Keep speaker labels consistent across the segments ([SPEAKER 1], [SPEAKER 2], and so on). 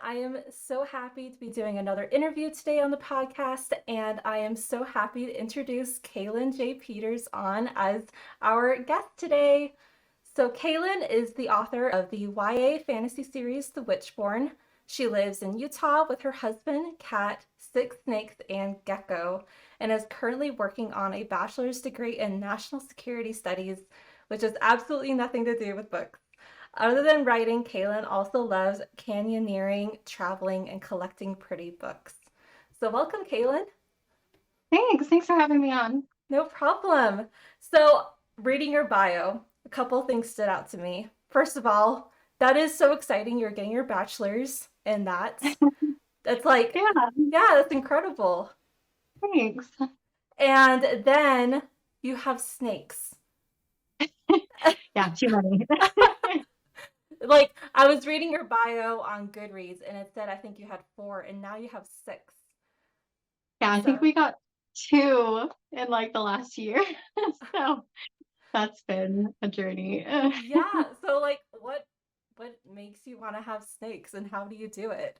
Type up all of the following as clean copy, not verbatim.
[SPEAKER 1] I am so happy to be doing another interview today on the podcast, and I am so happy to introduce Caelan J. Peters on as our guest today. So, Caelan is the author of the YA fantasy series, The Witchborn. She lives in Utah with her husband, cat, six snakes, and gecko, and is currently working on a bachelor's degree in national security studies, which has absolutely nothing to do with books. Other than writing, Caelan also loves canyoneering, traveling, and collecting pretty books. So, welcome, Caelan.
[SPEAKER 2] Thanks for having me on.
[SPEAKER 1] No problem. So, reading your bio, a couple things stood out to me. First of all, that is so exciting. You're getting your bachelor's in that. That's like,
[SPEAKER 2] Yeah,
[SPEAKER 1] yeah, that's incredible.
[SPEAKER 2] thanks.
[SPEAKER 1] And then you have snakes.
[SPEAKER 2] Yeah, too many.
[SPEAKER 1] Like, I was reading your bio on Goodreads and it said I think you had four, and now you have six.
[SPEAKER 2] Yeah, I think
[SPEAKER 1] So,
[SPEAKER 2] we got two in like the last year. So that's been a journey.
[SPEAKER 1] yeah. So like what makes you want to have snakes and how do you do it?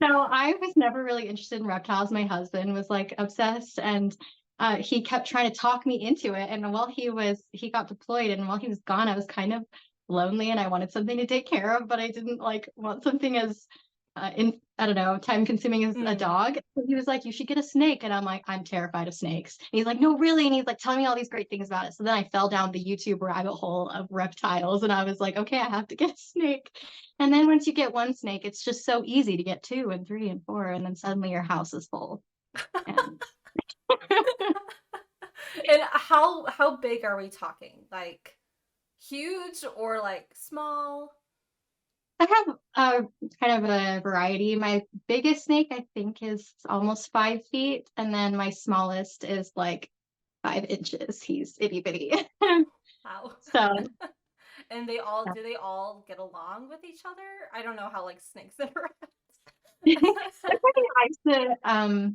[SPEAKER 2] So I was never really interested in reptiles. My husband was like obsessed and he kept trying to talk me into it. And while he got deployed and while he was gone, I was kind of lonely and I wanted something to take care of, but I didn't like want something as I don't know, time consuming as a
[SPEAKER 1] Mm.
[SPEAKER 2] dog. So he was like, you should get a snake. And I'm like, I'm terrified of snakes. And he's like, no, really. And he's like telling me all these great things about it. So then I fell down the YouTube rabbit hole of reptiles and I was like, okay, I have to get a snake. And then once you get one snake, it's just so easy to get two and three and four. And then suddenly your house is full. And
[SPEAKER 1] And how big are we talking? Like huge or like small?
[SPEAKER 2] I have kind of a variety. My biggest snake, I think, is almost 5 feet. And then my smallest is like 5 inches. He's itty bitty.
[SPEAKER 1] Wow.
[SPEAKER 2] So
[SPEAKER 1] And do they all get along with each other? I don't know how like snakes interact.
[SPEAKER 2] they're pretty nice to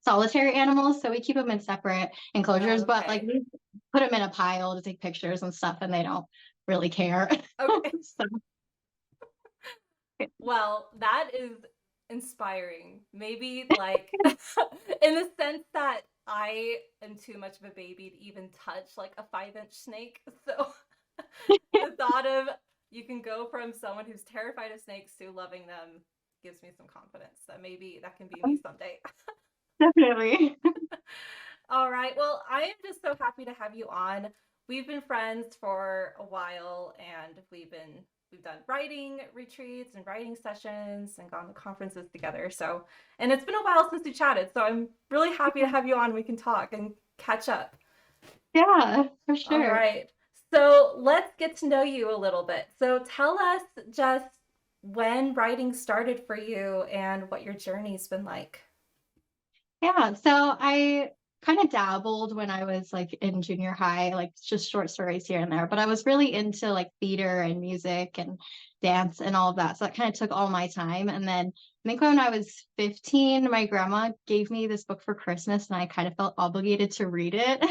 [SPEAKER 2] solitary animals, so we keep them in separate enclosures, but like
[SPEAKER 1] Okay.
[SPEAKER 2] we put them in a pile to take pictures and stuff, and they don't really care.
[SPEAKER 1] Okay.
[SPEAKER 2] So,
[SPEAKER 1] Well, that is inspiring. Maybe like in the sense that I am too much of a baby to even touch like a 5-inch snake. So the thought of you can go from someone who's terrified of snakes to loving them gives me some confidence that maybe that can be me someday.
[SPEAKER 2] definitely.
[SPEAKER 1] All right. Well, I am just so happy to have you on. We've been friends for a while and we've done writing retreats and writing sessions and gone to conferences together. So, and it's been a while since we chatted. So, I'm really happy to have you on. We can talk and catch up.
[SPEAKER 2] Yeah, for
[SPEAKER 1] All
[SPEAKER 2] sure.
[SPEAKER 1] right. So, let's get to know you a little bit. So, tell us just when writing started for you and what your journey's been like.
[SPEAKER 2] Yeah, so I kind of dabbled when I was like in junior high, like just short stories here and there, but I was really into like theater and music and dance and all of that. So that kind of took all my time. And then I think when I was 15, my grandma gave me this book for Christmas and I kind of felt obligated to read it.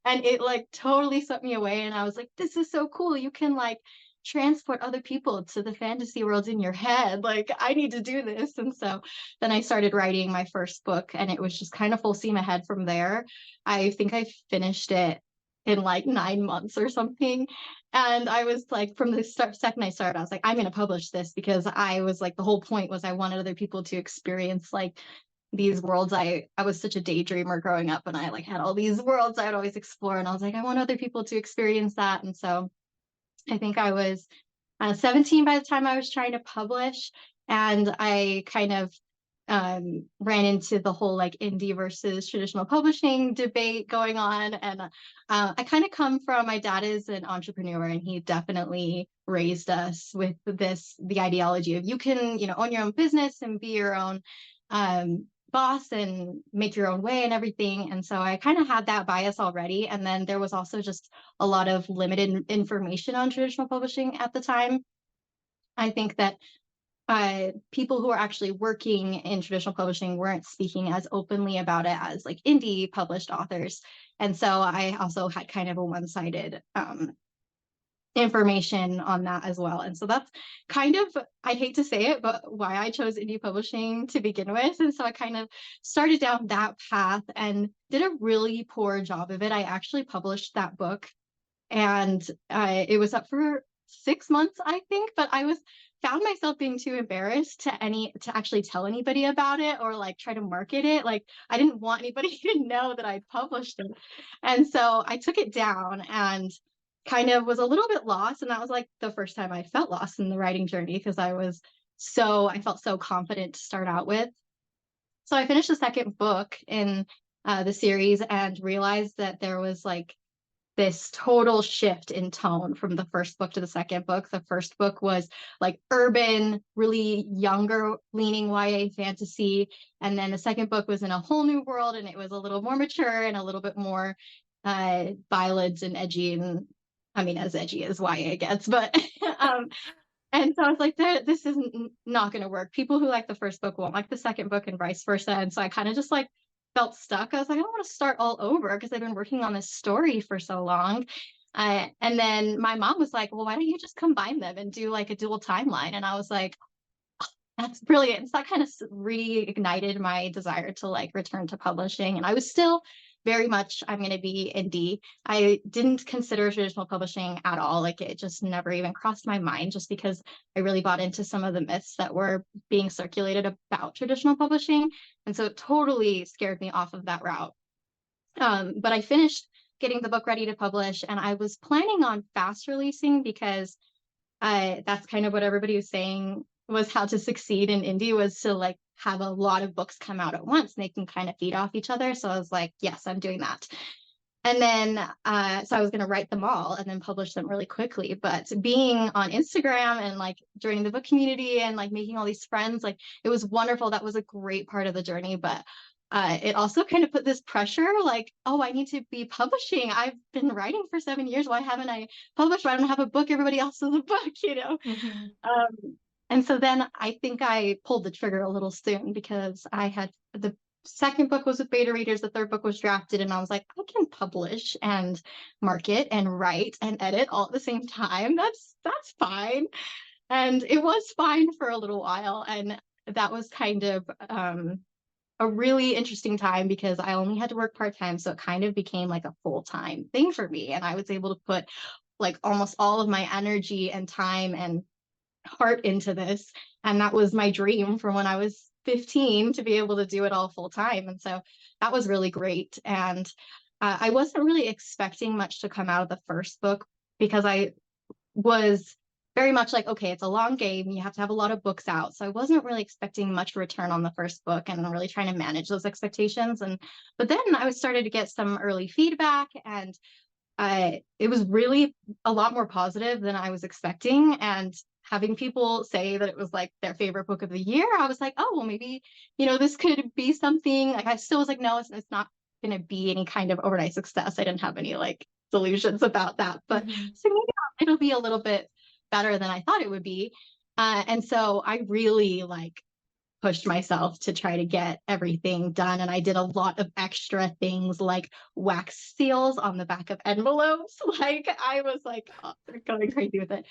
[SPEAKER 2] And it like totally swept me away. And I was like, this is so cool. You can like transport other people to the fantasy worlds in your head. Like, I need to do this. And so then I started writing my first book, and it was just kind of full steam ahead from there. I think I finished it in like 9 months or something. And I was like, from the second I started, I was like, I'm going to publish this because I was like, the whole point was I wanted other people to experience like these worlds. I was such a daydreamer growing up, and I like had all these worlds I would always explore. And I was like, I want other people to experience that. And so I think I was 17 by the time I was trying to publish. And I kind of ran into the whole like indie versus traditional publishing debate going on. And I kind of come from, my dad is an entrepreneur and he definitely raised us with the ideology of you can, own your own business and be your own boss and make your own way and everything. And so I kind of had that bias already. And then there was also just a lot of limited information on traditional publishing at the time. I think that people who are actually working in traditional publishing weren't speaking as openly about it as like indie published authors. And so I also had kind of a one-sided information on that as well. And so that's kind of, I hate to say it, but why I chose indie publishing to begin with. And so I kind of started down that path and did a really poor job of it. I actually published that book, and it was up for 6 months, I think, but I was found myself being too embarrassed to actually tell anybody about it or like try to market it. Like I didn't want anybody to know that I'd published it. And so I took it down and kind of was a little bit lost. And that was like the first time I felt lost in the writing journey, because I felt so confident to start out with. So I finished the second book in the series and realized that there was like this total shift in tone from the first book to the second book. The first book was like urban, really younger leaning YA fantasy. And then the second book was in a whole new world, and it was a little more mature and a little bit more violent and edgy, and I mean, as edgy as YA gets, but and so I was like, this isn't not going to work. People who like the first book won't like the second book, and vice versa. And so I kind of just like felt stuck. I was like, I don't want to start all over because I've been working on this story for so long. And then my mom was like, well, why don't you just combine them and do like a dual timeline? And I was like, that's brilliant. So that kind of reignited my desire to like return to publishing. And I was still very much, I'm going to be indie. I didn't consider traditional publishing at all. Like it just never even crossed my mind, just because I really bought into some of the myths that were being circulated about traditional publishing. And so it totally scared me off of that route. But I finished getting the book ready to publish, and I was planning on fast releasing because that's kind of what everybody was saying was how to succeed in indie, was to like have a lot of books come out at once and they can kind of feed off each other. So I was like, yes, I'm doing that. And then so I was going to write them all and then publish them really quickly. But being on Instagram and like joining the book community and like making all these friends, like it was wonderful. That was a great part of the journey. But it also kind of put this pressure like, oh, I need to be publishing. I've been writing for 7 years. Why haven't I published? Why don't I have a book? Everybody else has a book, you know?
[SPEAKER 1] Mm-hmm.
[SPEAKER 2] And so then I think I pulled the trigger a little soon, because I had the second book was with beta readers, the third book was drafted, and I was like, I can publish and market and write and edit all at the same time. That's fine. And it was fine for a little while. And that was kind of a really interesting time, because I only had to work part-time. So it kind of became like a full-time thing for me. And I was able to put like almost all of my energy and time and heart into this. And that was my dream from when I was 15, to be able to do it all full time. And so that was really great. And I wasn't really expecting much to come out of the first book, because I was very much like, okay, it's a long game. You have to have a lot of books out. So I wasn't really expecting much return on the first book, and really trying to manage those expectations. But then I was started to get some early feedback, and it was really a lot more positive than I was expecting. And having people say that it was like their favorite book of the year, I was like, oh, well, maybe, this could be something. Like I still was like, no, it's not going to be any kind of overnight success. I didn't have any like delusions about that, but
[SPEAKER 1] Mm-hmm.
[SPEAKER 2] so maybe it'll be a little bit better than I thought it would be. And so I really like pushed myself to try to get everything done. And I did a lot of extra things like wax seals on the back of envelopes. Like I was like, oh, they're going crazy with it.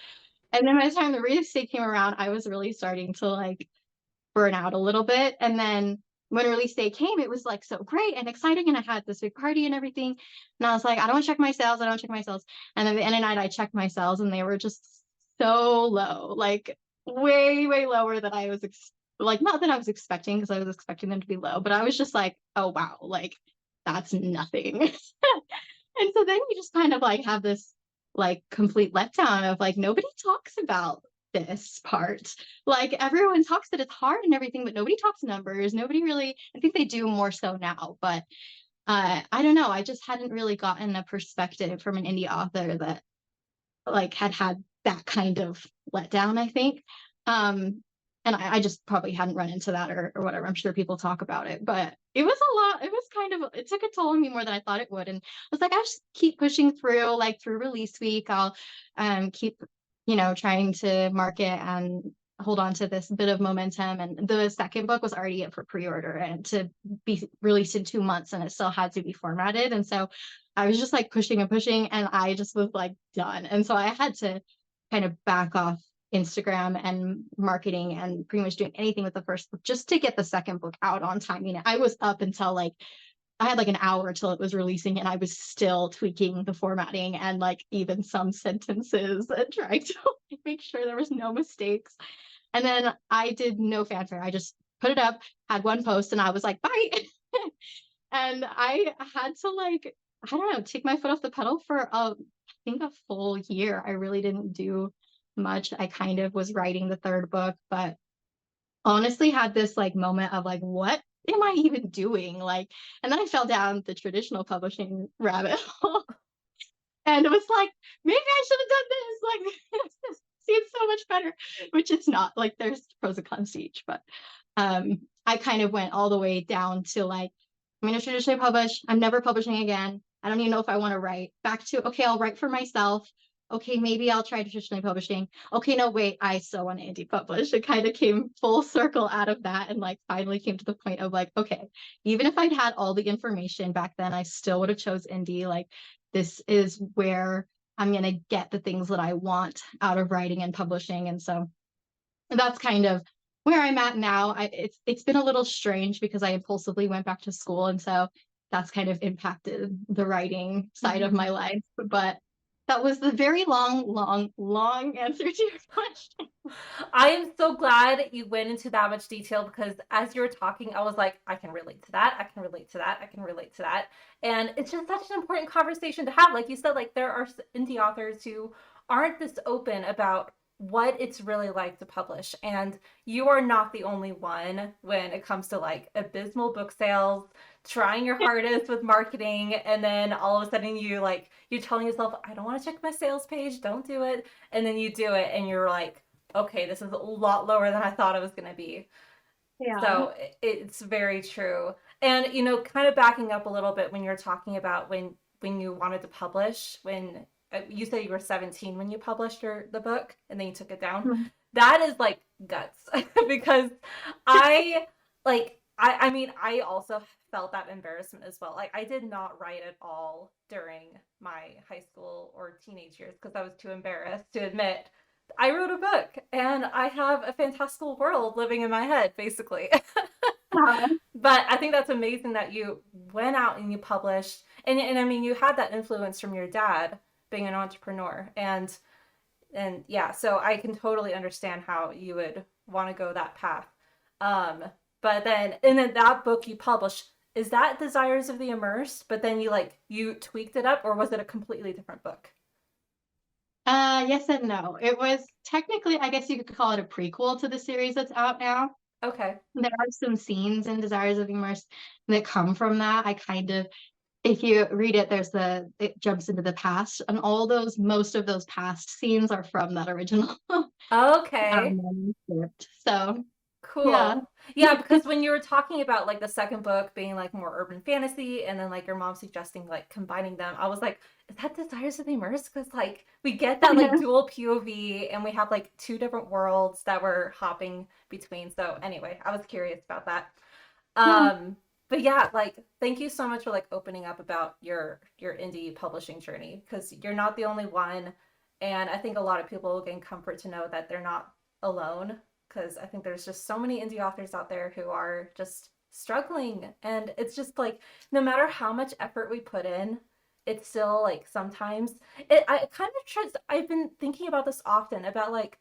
[SPEAKER 2] And then by the time the release date came around, I was really starting to like burn out a little bit. And then when release day came, it was like so great and exciting. And I had this big party and everything. And I was like, I don't want to check my sales. I don't want to check my sales. And then at the end of the night, I checked my sales, and they were just so low, like way, way lower than I was like, not that I was expecting, because I was expecting them to be low, but I was just like, oh, wow, like that's nothing. And so then you just kind of like have this like complete letdown of like, nobody talks about this part. Like everyone talks that it's hard and everything, but nobody talks numbers. Nobody really, I think they do more so now, but I don't know. I just hadn't really gotten a perspective from an indie author that like had that kind of letdown, I think. And I just probably hadn't run into that or whatever. I'm sure people talk about it, but it was a lot. It was kind of, it took a toll on me more than I thought it would. And I was like, I just keep pushing through, like through release week. I'll keep, trying to market and hold on to this bit of momentum. And the second book was already up for pre-order and to be released in 2 months, and it still had to be formatted. And so I was just like pushing and pushing, and I just was like done. And so I had to kind of back off Instagram and marketing and pretty much doing anything with the first book just to get the second book out on time. I was up until like I had like an hour till it was releasing, and I was still tweaking the formatting and like even some sentences and trying to make sure there was no mistakes. And then I did no fanfare. I just put it up, had one post, and I was like, bye. And I had to like, I don't know, take my foot off the pedal for I think a full year. I really didn't do much. I kind of was writing the third book, but honestly had this like moment of like, what am I even doing? Like, and then I fell down the traditional publishing rabbit hole and it was like, maybe I should have done this. Like, this seems so much better, which it's not. Like, there's pros and cons to each, but I kind of went all the way down to like, I'm going to traditionally publish. I'm never publishing again. I don't even know if I want to write. Back to, okay, I'll write for myself. Okay, maybe I'll try traditionally publishing. Okay, no, wait, I still want to indie publish. It kind of came full circle out of that and like finally came to the point of like, okay, even if I'd had all the information back then, I still would have chose indie. Like, this is where I'm going to get the things that I want out of writing and publishing. And so that's kind of where I'm at now. It's been a little strange because I impulsively went back to school, and so that's kind of impacted the writing side of
[SPEAKER 1] Mhm.
[SPEAKER 2] my life. But that was the very long, long, long answer to your question.
[SPEAKER 1] I am so glad you went into that much detail because as you were talking, I was like, I can relate to that. I can relate to that. I can relate to that. And it's just such an important conversation to have. Like you said, like there are indie authors who aren't this open about what it's really like to publish. And you are not the only one when it comes to like abysmal book sales, trying your hardest with marketing, and then all of a sudden you're telling yourself, I don't want to check my sales page, don't do it. And then you do it and you're like, okay, this is a lot lower than I thought it was going to be.
[SPEAKER 2] Yeah.
[SPEAKER 1] So it's very true. And kind of backing up a little bit when you're talking about when you wanted to publish, when you said you were 17 when you published the book and then you took it down. That is like guts because I I mean I also felt that embarrassment as well. Like I did not write at all during my high school or teenage years because I was too embarrassed to admit I wrote a book and I have a fantastical world living in my head, basically. But I think that's amazing that you went out and you published, and I mean, you had that influence from your dad being an entrepreneur, and yeah, so I can totally understand how you would want to go that path. Um, but then, and then that book you published, is that Desires of the Immersed? But then you tweaked it up, or was it a completely different book?
[SPEAKER 2] Yes and no. It was technically, I guess you could call it a prequel to the series that's out now.
[SPEAKER 1] Okay.
[SPEAKER 2] There are some scenes in Desires of Immerse that come from that. I kind of, if you read it, it jumps into the past, and most of those past scenes are from that original
[SPEAKER 1] Okay.
[SPEAKER 2] manuscript. So, yeah.
[SPEAKER 1] Cool. Yeah, because when you were talking about like the second book being like more urban fantasy and then like your mom suggesting like combining them, I was like, is that Desires of the Immersed? Because like we get that like dual POV and we have like two different worlds that we're hopping between. So anyway, I was curious about that.
[SPEAKER 2] Yeah.
[SPEAKER 1] Um, but yeah, like thank you so much for like opening up about your indie publishing journey because you're not the only one. And I think a lot of people will gain comfort to know that they're not alone because I think there's just so many indie authors out there who are just struggling. And it's just like no matter how much effort we put in, it's still like sometimes I kind of trust I've been thinking about this often about like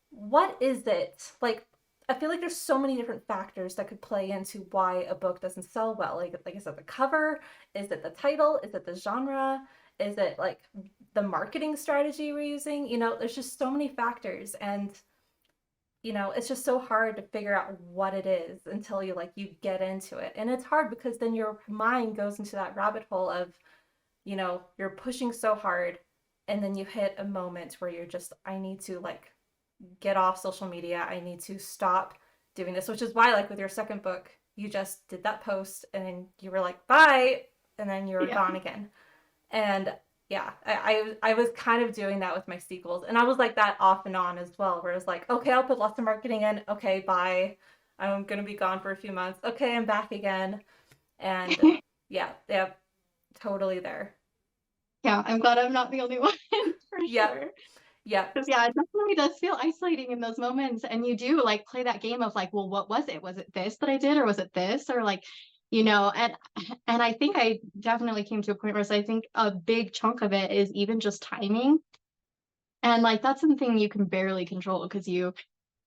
[SPEAKER 1] what is it? Like I feel like there's so many different factors that could play into why a book doesn't sell well. Like is it the cover? Is it the title? Is it the genre? Is it like the marketing strategy we're using? There's just so many factors and it's just so hard to figure out what it is until you get into it. And it's hard because then your mind goes into that rabbit hole of, you're pushing so hard and then you hit a moment where you're just I need to like get off social media. I need to stop doing this, which is why like with your second book, you just did that post and then you were like, bye, and then you were
[SPEAKER 2] Yeah.
[SPEAKER 1] gone again. And yeah, I was kind of doing that with my sequels, and I was like that off and on as well, where it's like, okay, I'll put lots of marketing in. Okay, bye. I'm gonna be gone for a few months. Okay, I'm back again, and yeah, yeah, totally there.
[SPEAKER 2] Yeah, I'm glad I'm not the only one for
[SPEAKER 1] Yep.
[SPEAKER 2] sure.
[SPEAKER 1] Yep.
[SPEAKER 2] Because yeah, it definitely does feel isolating in those moments. And you do like play that game of like, well, what was it? Was it this that I did, or was it this? Or like, and I think I definitely came to a point where I think a big chunk of it is even just timing. And like that's something you can barely control because you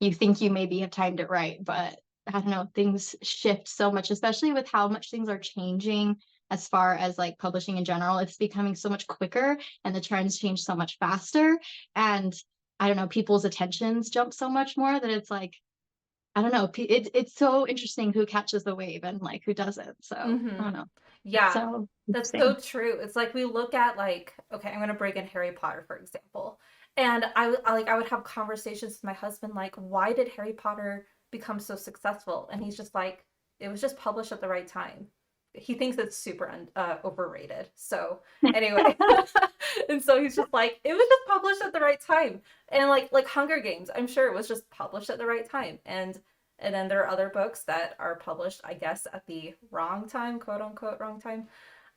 [SPEAKER 2] think you maybe have timed it right, but I don't know, things shift so much, especially with how much things are changing as far as like publishing in general. It's becoming so much quicker and the trends change so much faster. And I don't know, people's attentions jump so much more that it's like, I don't know, it's so interesting who catches the wave and like who doesn't. So I
[SPEAKER 1] Mm-hmm.
[SPEAKER 2] don't know. It's
[SPEAKER 1] Yeah,
[SPEAKER 2] so
[SPEAKER 1] that's so
[SPEAKER 2] interesting.
[SPEAKER 1] true. It's like we look at like, okay, I'm gonna bring in Harry Potter for example, and I would have conversations with my husband like, why did Harry Potter become so successful? And he's just like, it was just published at the right time. He thinks it's super overrated. So anyway, and so he's just like, it was just published at the right time, and like Hunger Games, I'm sure it was just published at the right time, and then there are other books that are published, I guess, at the wrong time, quote unquote, wrong time.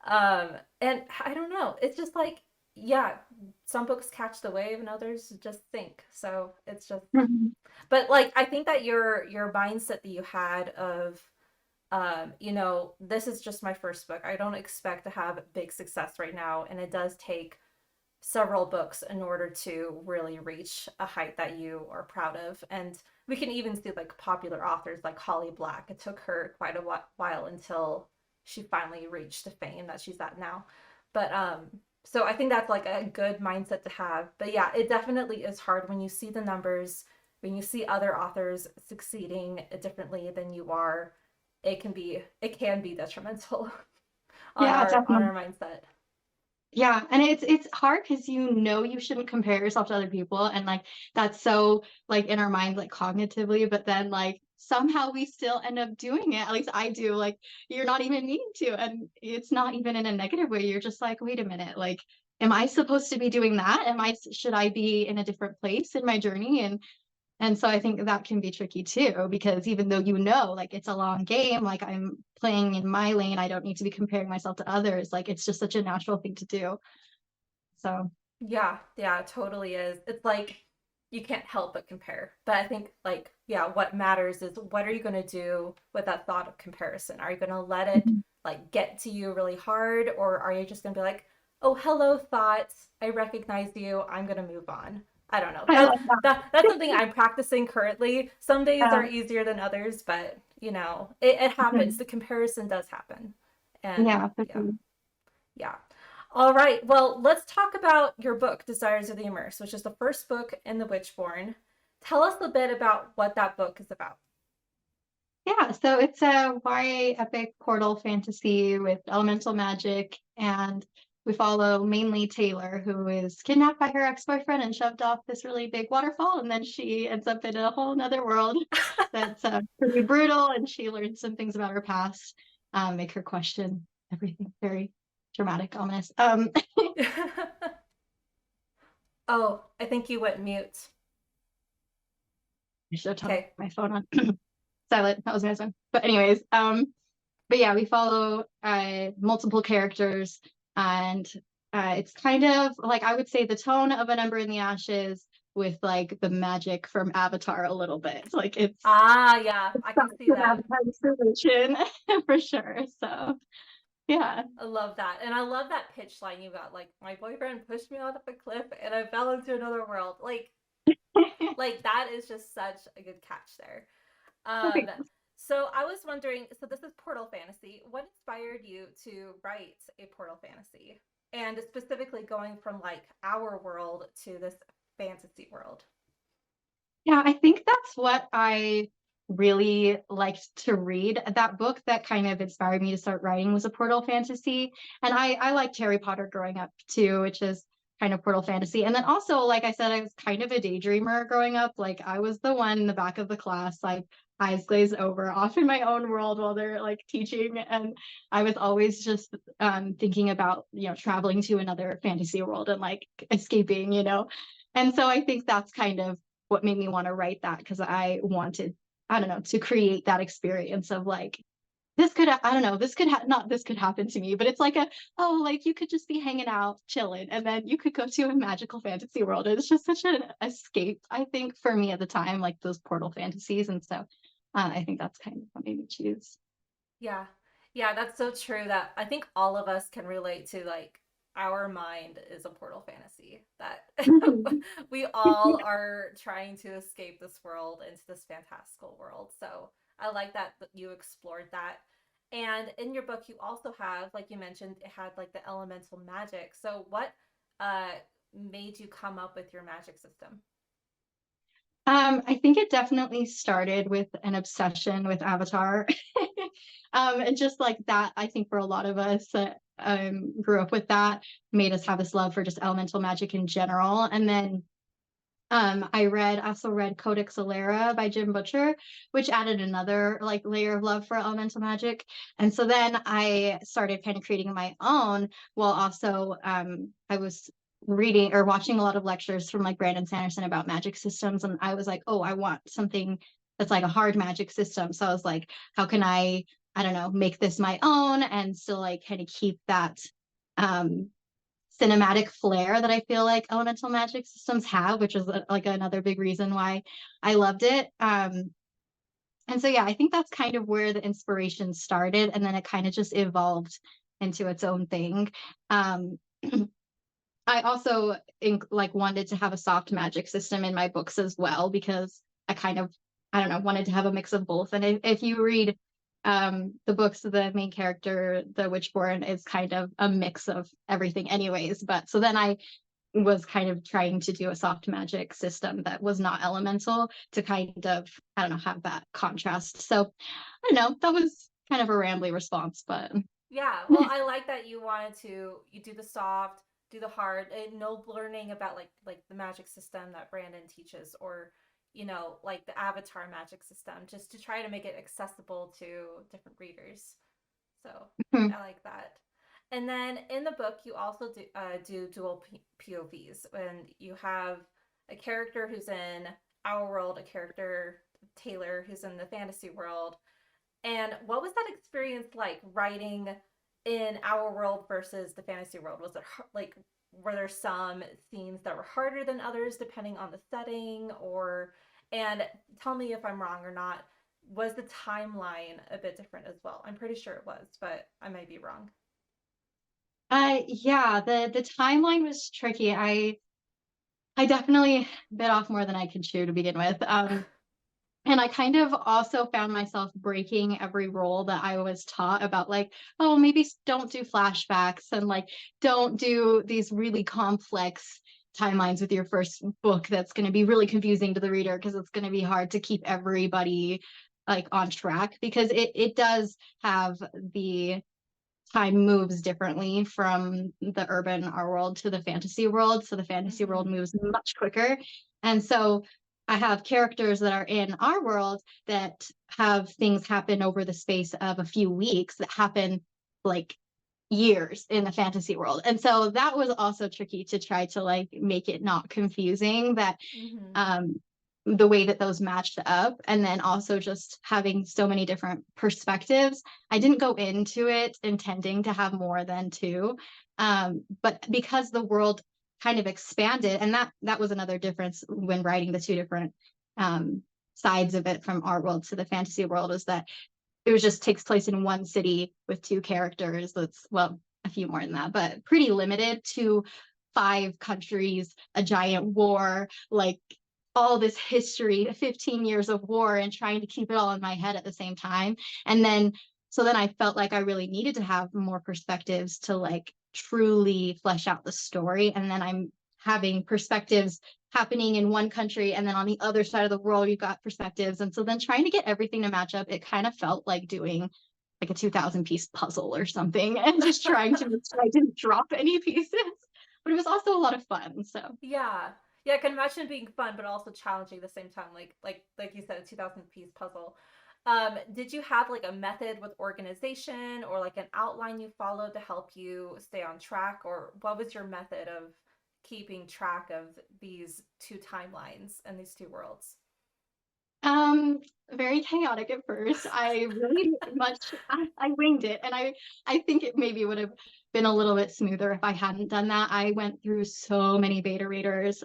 [SPEAKER 1] Um, and I don't know. It's just like, yeah, some books catch the wave and others just sink. So it's just,
[SPEAKER 2] Mhm.
[SPEAKER 1] but like, I think that your mindset that you had of, this is just my first book. I don't expect to have big success right now, and it does take several books in order to really reach a height that you are proud of. And we can even see like popular authors like Holly Black. It took her quite a while until she finally reached the fame that she's at now. But so I think that's like a good mindset to have. But yeah, it definitely is hard when you see the numbers, when you see other authors succeeding differently than you are. It can be detrimental on
[SPEAKER 2] Yeah,
[SPEAKER 1] our
[SPEAKER 2] definitely.
[SPEAKER 1] mindset.
[SPEAKER 2] Yeah, and it's hard because you know you shouldn't compare yourself to other people, and like that's so like in our mind like cognitively, but then like somehow we still end up doing it. At least I do. Like you're not even needing to, and it's not even in a negative way. You're just like, wait a minute, like am I supposed to be doing that? Should I be in a different place in my journey? And so I think that can be tricky too, because even though like it's a long game, like I'm playing in my lane, I don't need to be comparing myself to others. Like it's just such a natural thing to do. So,
[SPEAKER 1] Yeah, yeah, it totally is. It's like you can't help but compare. But I think like yeah, what matters is what are you going to do with that thought of comparison? Are you going to let it
[SPEAKER 2] mhm.
[SPEAKER 1] like get to you really hard, or are you just going to be like, "Oh, hello thoughts. I recognize you. I'm going to move on." I don't know.
[SPEAKER 2] I
[SPEAKER 1] That
[SPEAKER 2] love that.
[SPEAKER 1] that's something I'm practicing currently. Some days
[SPEAKER 2] Yeah.
[SPEAKER 1] are easier than others, but it happens.
[SPEAKER 2] Mhm.
[SPEAKER 1] The comparison does happen. And
[SPEAKER 2] Yeah, for
[SPEAKER 1] yeah.
[SPEAKER 2] sure.
[SPEAKER 1] Yeah. All right. Well, let's talk about your book, Desires of the Immerse, which is the first book in the Witchborn. Tell us a bit about what that book is about.
[SPEAKER 2] Yeah, so it's a YA epic portal fantasy with elemental magic, and we follow mainly Taylor, who is kidnapped by her ex-boyfriend and shoved off this really big waterfall, and then she ends up in a whole nother world that's pretty brutal, and she learns some things about her past, make her question everything. Very dramatic, ominous.
[SPEAKER 1] Oh, I think you went mute.
[SPEAKER 2] I should have turned
[SPEAKER 1] Okay.
[SPEAKER 2] my phone on silent. That was my phone. But anyways, but yeah, we follow multiple characters, and it's kind of like I would say the tone of An Ember in the Ashes with like the magic from Avatar a little bit. Like
[SPEAKER 1] Ah, yeah, I
[SPEAKER 2] got
[SPEAKER 1] can see
[SPEAKER 2] some
[SPEAKER 1] that.
[SPEAKER 2] Avatar inspiration for sure. So yeah.
[SPEAKER 1] I love that. And I love that pitch line you got. Like, my boyfriend pushed me off a cliff and I fell into another world. Like that is just such a good catch there. Um, so I was wondering, so this is Portal Fantasy. What inspired you to write a Portal Fantasy? And specifically going from like our world to this fantasy world.
[SPEAKER 2] Yeah, I think that's what I really liked to read. That book that kind of inspired me to start writing was a portal fantasy. And I liked Harry Potter growing up too, which is kind of portal fantasy. And then also, like I said, I was kind of a daydreamer growing up. Like I was the one in the back of the class, like eyes glazed over, off in my own world while they're like teaching. And I was always just thinking about, traveling to another fantasy world and like escaping. And so I think that's kind of what made me want to write that because I wanted, I don't know, to create that experience of like this could I don't know, this could not this could happen to me, but it's like a, oh, like you could just be hanging out chilling and then you could go to a magical fantasy world. It's just such an escape, I think, for me at the time, like those portal fantasies. And so I think that's kind of what made me choose.
[SPEAKER 1] Yeah. Yeah, that's so true that I think all of us can relate to like our mind is a portal fantasy that
[SPEAKER 2] Mhm.
[SPEAKER 1] we all are trying to escape this world into this fantastical world. So I like that you explored that. And in your book, you also have, like you mentioned, it had like the elemental magic. So what uh made you come up with your magic system?
[SPEAKER 2] I think it definitely started with an obsession with Avatar. And just like that, I think for a lot of us that grew up with that, made us have this love for just elemental magic in general. And then also read Codex Alera by Jim Butcher, which added another like layer of love for elemental magic. And so then I started kind of creating my own while also I was reading or watching a lot of lectures from like Brandon Sanderson about magic systems. And I was like, oh, I want something that's like a hard magic system. So I was like, how can I don't know, make this my own and still like kind of keep that um cinematic flair that I feel like elemental magic systems have, which is like another big reason why I loved it. And so yeah, I think that's kind of where the inspiration started, and then it kind of just evolved into its own thing. Um, I also like wanted to have a soft magic system in my books as well because I kind of I don't know wanted to have a mix of both. And if you read the books, the main character, the Witchborn, is kind of a mix of everything, anyways. But so then I was kind of trying to do a soft magic system that was not elemental to kind of I don't know have that contrast. So I don't know. That was kind of a rambly response, but
[SPEAKER 1] Yeah, well, I like that you wanted to you do the soft, do the hard, and no learning about like the magic system that Brandon teaches or like the Avatar magic system, just to try to make it accessible to different readers. So I like that. And then in the book, you also do dual POVs, and you have a character who's in our world, a character Taylor who's in the fantasy world, and what was that experience like writing in our world versus the fantasy world? Was it like were there some scenes that were harder than others depending on the setting or and tell me if I'm wrong or not. Was the timeline a bit different as well? I'm pretty sure it was, but I might be wrong.
[SPEAKER 2] yeah, the timeline was tricky. I definitely bit off more than I could chew to begin with. And I kind of also found myself breaking every rule that I was taught about, like, oh, maybe don't do flashbacks and like don't do these really complex timelines with your first book that's going to be really confusing to the reader because it's going to be hard to keep everybody like on track because it does have the time moves differently from the urban our world to the fantasy world. So the fantasy world
[SPEAKER 1] Mm-hmm.
[SPEAKER 2] moves much quicker. And so I have characters that are in our world that have things happen over the space of a few weeks that happen like years in the fantasy world. And so that was also tricky to try to like make it not confusing that
[SPEAKER 1] Mm-hmm.
[SPEAKER 2] um the way that those matched up and then also just having so many different perspectives. I didn't go into it intending to have more than two, but because the world kind of expanded, and that was another difference when writing the two different um, sides of it from our world to the fantasy world, is that it was just takes place in one city with two characters. That's well, a few more than that, but pretty limited to five countries, a giant war, like all this history, 15 years of war, and trying to keep it all in my head at the same time. And then, so then I felt like I really needed to have more perspectives to like truly flesh out the story. And then I'm having perspectives happening in one country and then on the other side of the world you've got perspectives, and so then trying to get everything to match up, it kind of felt like doing like a 2,000 piece puzzle or something and just trying to make sure I didn't drop any pieces, but it was also a lot of fun. So
[SPEAKER 1] Yeah. Yeah, I can imagine it being fun but also challenging at the same time, like you said, a 2000 piece puzzle. Did you have like a method with organization or like an outline you followed to help you stay on track, or what was your method of keeping track of these two timelines and these two worlds?
[SPEAKER 2] Very chaotic at first. I really much I winged it, and I think it maybe would have been a little bit smoother if I hadn't done that. I went through so many beta readers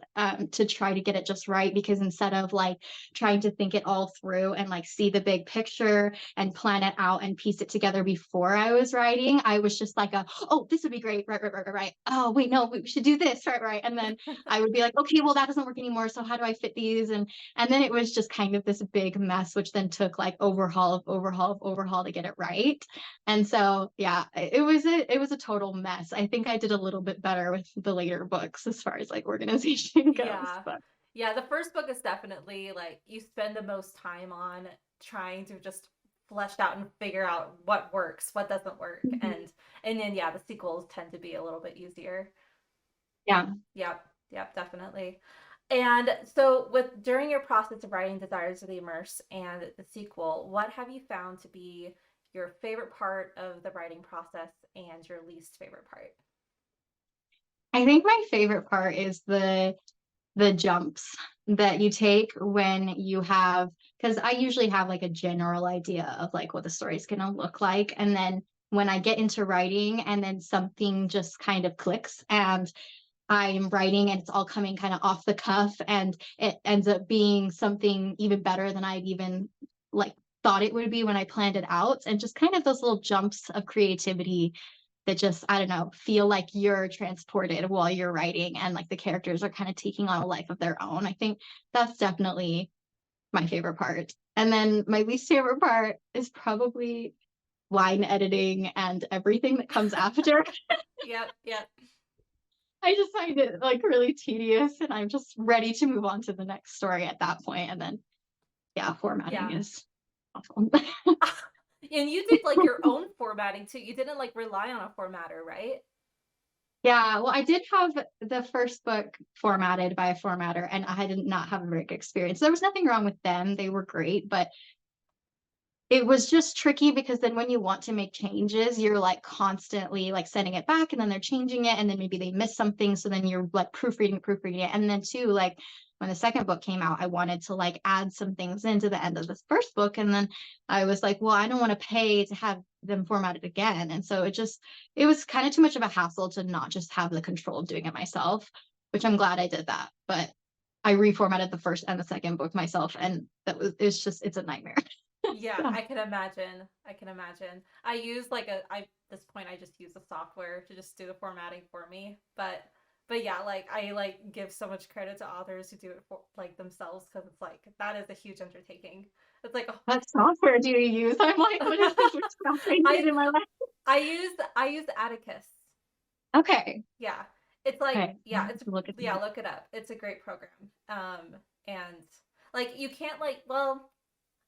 [SPEAKER 2] to try to get it just right, because instead of like trying to think it all through and like see the big picture and plan it out and piece it together before I was writing, I was just like oh, this would be great, right. Oh wait, no, we should do this, right. And then I would be like, okay, well that doesn't work anymore. So how do I fit these? And then it was just kind of this big mess, which then took like overhaul to get it right. And so yeah, it was a total mess. I think I did a little bit better with the later books as far as like organization goes.
[SPEAKER 1] Yeah.
[SPEAKER 2] But
[SPEAKER 1] Yeah, the first book is definitely like you spend the most time on trying to just flesh out and figure out what works, what doesn't work.
[SPEAKER 2] mhm.
[SPEAKER 1] And then yeah, the sequels tend to be a little bit easier.
[SPEAKER 2] Yeah.
[SPEAKER 1] Yep, yep, definitely. And so with during your process of writing Desires of the Immerse and the sequel, what have you found to be your favorite part of the writing process and your least favorite part?
[SPEAKER 2] I think my favorite part is the jumps that you take when you have, because I usually have like a general idea of like what the story's gonna look like. And then when I get into writing and then something just kind of clicks and I'm writing and it's all coming kind of off the cuff and it ends up being something even better than I'd even like thought it would be when I planned it out. And just kind of those little jumps of creativity that just, I don't know, feel like you're transported while you're writing and like the characters are kind of taking on a life of their own. I think that's definitely my favorite part. And then my least favorite part is probably line editing and everything that comes after.
[SPEAKER 1] Yep, yep.
[SPEAKER 2] I just find it like really tedious and I'm just ready to move on to the next story at that point. And then, yeah, formatting
[SPEAKER 1] Yeah.
[SPEAKER 2] is awful.
[SPEAKER 1] And you did like your own formatting too. You didn't like rely on a formatter, right?
[SPEAKER 2] Yeah, well, I did have the first book formatted by a formatter, and I did not have a very good experience. There was nothing wrong with them, they were great, but it was just tricky because then when you want to make changes, you're like constantly like sending it back and then they're changing it and then maybe they miss something. So then you're like proofreading it. And then too, like when the second book came out, I wanted to like add some things into the end of this first book. And then I was like, well, I don't want to pay to have them formatted again. And so it was kind of too much of a hassle to not just have the control of doing it myself, which I'm glad I did that. But I reformatted the first and the second book myself. And it's a nightmare.
[SPEAKER 1] Yeah,
[SPEAKER 2] So.
[SPEAKER 1] I can imagine. I can imagine. I use like at this point I just use a software to just do the formatting for me. But yeah, like I like give so much credit to authors who do it for like themselves because it's like that is a huge undertaking. It's like
[SPEAKER 2] What software do you use? I'm like, what is this software I need
[SPEAKER 1] I
[SPEAKER 2] in my life?
[SPEAKER 1] I use Atticus.
[SPEAKER 2] Okay.
[SPEAKER 1] Yeah. It's like
[SPEAKER 2] Okay.
[SPEAKER 1] yeah, it's
[SPEAKER 2] Look at
[SPEAKER 1] yeah,
[SPEAKER 2] that.
[SPEAKER 1] look it up. It's a great program. And like you can't like well,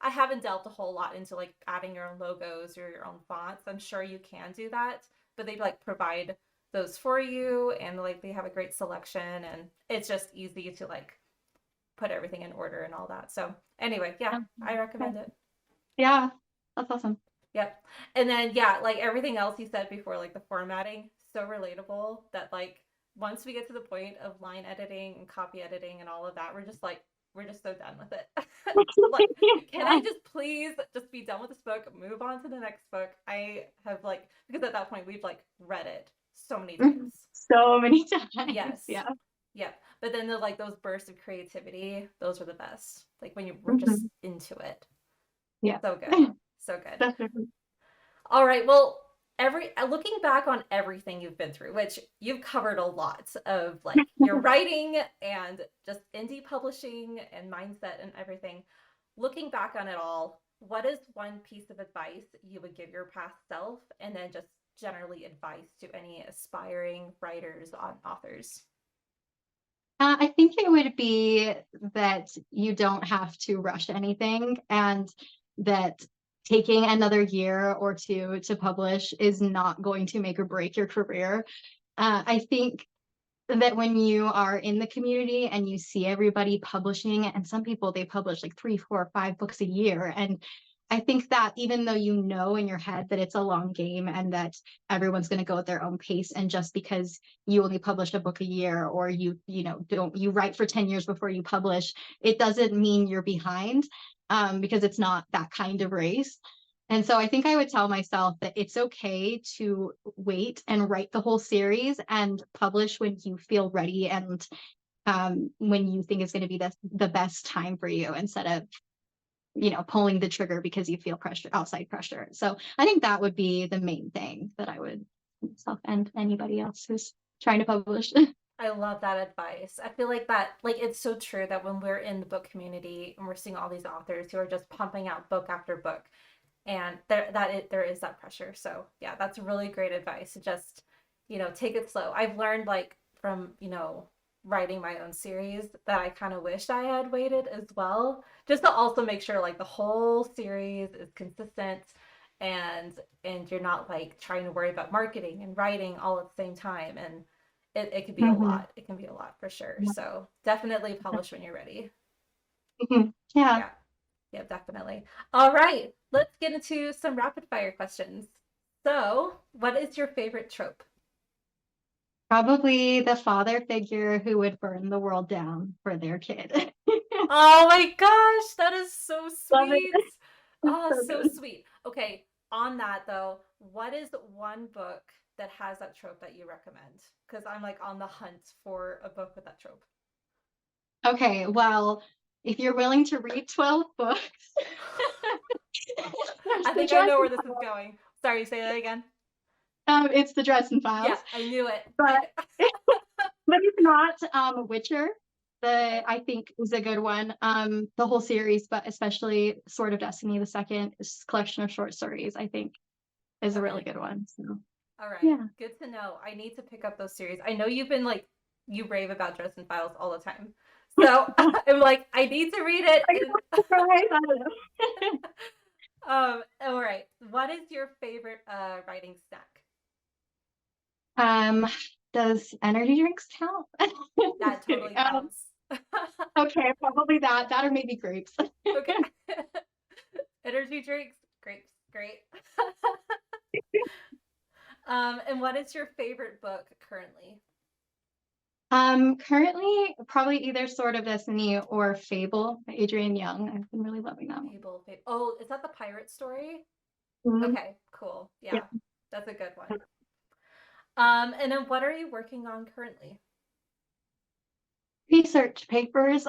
[SPEAKER 1] I haven't delved a whole lot into like adding your own logos or your own fonts. I'm sure you can do that, but they like provide those for you and like they have a great selection and it's just easy to like put everything in order and all that. So, anyway, yeah, I
[SPEAKER 2] Okay.
[SPEAKER 1] recommend it.
[SPEAKER 2] Yeah, that's awesome.
[SPEAKER 1] Yep. And then yeah, like everything else you said before like the formatting, so relatable that like once we get to the point of line editing and copy editing and all of that, we're just so done with it. Like, can I
[SPEAKER 2] Yeah.
[SPEAKER 1] just please just be done with this book, move on to the next book? I have like because at that point we've like read it so many times.
[SPEAKER 2] So many times.
[SPEAKER 1] Yes.
[SPEAKER 2] Yeah.
[SPEAKER 1] Yep. But then the like those bursts of creativity, those were the best. Like when you were just
[SPEAKER 2] Mhm.
[SPEAKER 1] into it.
[SPEAKER 2] Yeah.
[SPEAKER 1] So good. So good.
[SPEAKER 2] Definitely.
[SPEAKER 1] All right. Well, every looking back on everything you've been through, which you've covered a lot of like your writing and just indie publishing and mindset and everything. Looking back on it all, what is one piece of advice you would give your past self and then just generally advice to any aspiring writers on authors?
[SPEAKER 2] I think it would be that you don't have to rush anything and that taking another year or two to publish is not going to make or break your career. I think that when you are in the community and you see everybody publishing, and some people they publish like 3, 4, 5 books a year, and I think that even though you know in your head that it's a long game and that everyone's going to go at their own pace, and just because you only publish a book a year, or you know don't you write for 10 years before you publish, it doesn't mean you're behind, because it's not that kind of race. And so I think I would tell myself that it's okay to wait and write the whole series and publish when you feel ready, and when you think is going to be the best time for you, instead of pulling the trigger because you feel pressure, outside pressure. So I think that would be the main thing that I would tell myself and anybody else who's trying to publish.
[SPEAKER 1] I love that advice. I feel like that, like, it's so true that when we're in the book community and we're seeing all these authors who are just pumping out book after book, and there is that pressure. So yeah, that's really great advice. Just, take it slow. I've learned, like, from, writing my own series, that I kind of wish I had waited as well, just to also make sure, like, the whole series is consistent, and you're not, like, trying to worry about marketing and writing all at the same time. And it could be a
[SPEAKER 2] Mhm.
[SPEAKER 1] lot. It can be a lot for sure. So definitely publish when you're ready.
[SPEAKER 2] Mhm. Yeah,
[SPEAKER 1] Yeah. Yeah, definitely. All right, let's get into some rapid fire questions. So, what is your favorite trope?
[SPEAKER 2] probably the father figure who would burn the world down for their kid.
[SPEAKER 1] Oh my gosh, that is so
[SPEAKER 2] Love
[SPEAKER 1] sweet.
[SPEAKER 2] it. It's
[SPEAKER 1] Oh,
[SPEAKER 2] so
[SPEAKER 1] so
[SPEAKER 2] good.
[SPEAKER 1] sweet. Okay, on that though, what is one book that has that trope that you recommend? Because I'm, like, on the hunt for a book with that trope.
[SPEAKER 2] Okay, well, if you're willing to read 12 books, there's
[SPEAKER 1] I
[SPEAKER 2] the
[SPEAKER 1] think I know
[SPEAKER 2] Dresden
[SPEAKER 1] where this is
[SPEAKER 2] Files.
[SPEAKER 1] going. Sorry, say that again.
[SPEAKER 2] It's the Dresden
[SPEAKER 1] Yeah,
[SPEAKER 2] Files,
[SPEAKER 1] I knew it.
[SPEAKER 2] but but if not, Witcher, the
[SPEAKER 1] Okay.
[SPEAKER 2] I think is a good one. The whole series, but especially Sword of Destiny, the second collection of short stories, I think is a really
[SPEAKER 1] Okay.
[SPEAKER 2] good one. So
[SPEAKER 1] All right.
[SPEAKER 2] yeah.
[SPEAKER 1] Good to know. I need to pick up those series. I know you've been, like, you rave about Dresden Files all the time. So I'm like, I need to read it.
[SPEAKER 2] I got surprised. I don't know.
[SPEAKER 1] All right. What is your favorite writing snack?
[SPEAKER 2] um, does energy drinks count?
[SPEAKER 1] That
[SPEAKER 2] Just kidding.
[SPEAKER 1] totally counts.
[SPEAKER 2] Okay, probably that or maybe grapes.
[SPEAKER 1] Okay. Energy drinks, grapes, great. And what is your favorite book currently?
[SPEAKER 2] Currently probably either Sword of Destiny or Fable by Adrian Young. I've been really loving that one.
[SPEAKER 1] Fable, Fable. Oh, is that the pirate story?
[SPEAKER 2] Mhm.
[SPEAKER 1] Okay, cool.
[SPEAKER 2] Yeah.
[SPEAKER 1] Yeah, that's a good one. And then what are you working on currently?
[SPEAKER 2] Research papers.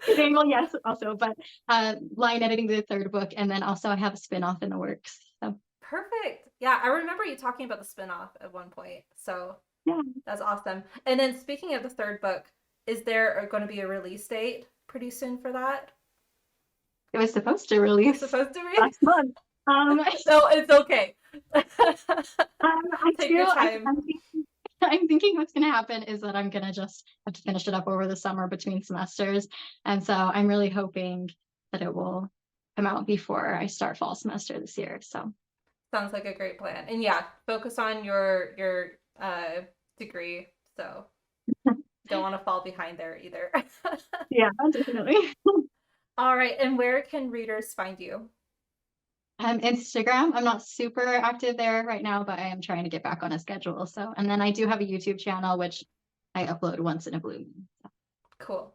[SPEAKER 2] Kidding. Well, yes, also, but line editing the third book, and then also I have a spin-off in the works. So
[SPEAKER 1] Perfect. Yeah, I remember you talking about the spinoff at one point. So
[SPEAKER 2] yeah,
[SPEAKER 1] that's awesome. And then, speaking of the third book, is there going to be a release date pretty soon for that?
[SPEAKER 2] it was supposed to
[SPEAKER 1] It's
[SPEAKER 2] release
[SPEAKER 1] supposed to be?
[SPEAKER 2] last month.
[SPEAKER 1] No, it's okay.
[SPEAKER 2] I
[SPEAKER 1] Take your
[SPEAKER 2] do.
[SPEAKER 1] time.
[SPEAKER 2] I'm thinking what's going to happen is that I'm going to just have to finish it up over the summer between semesters, and so I'm really hoping that it will come out before I start fall semester this year. So
[SPEAKER 1] Sounds like a great plan. And yeah, focus on your degree. So don't want to fall behind there either.
[SPEAKER 2] yeah, definitely.
[SPEAKER 1] All right, and where can readers find you?
[SPEAKER 2] Instagram. I'm not super active there right now, but I am trying to get back on a schedule. So, and then I do have a YouTube channel, which I upload once in a blue moon.
[SPEAKER 1] Cool.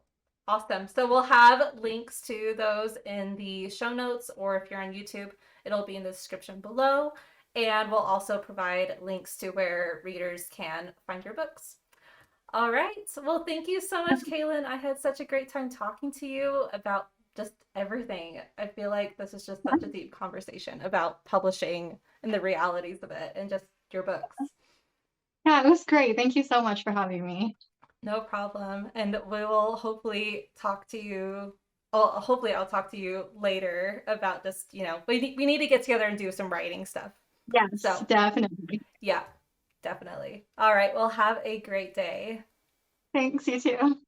[SPEAKER 1] Awesome. So we'll have links to those in the show notes, or if you're on YouTube, it'll be in the description below. And we'll also provide links to where readers can find your books. All right. Well, thank you so much, Caelan. I had such a great time talking to you about just everything. I feel like this is just such a deep conversation about publishing and the realities of it and just your books.
[SPEAKER 2] Yeah, it was great. Thank you so much for having me.
[SPEAKER 1] No problem. And we will hopefully talk to you. Well, hopefully I'll talk to you later about just, we need to get together and do some writing stuff.
[SPEAKER 2] Yes,
[SPEAKER 1] So,
[SPEAKER 2] definitely.
[SPEAKER 1] yeah, definitely. All right. Well, have a great day.
[SPEAKER 2] Thanks, you too.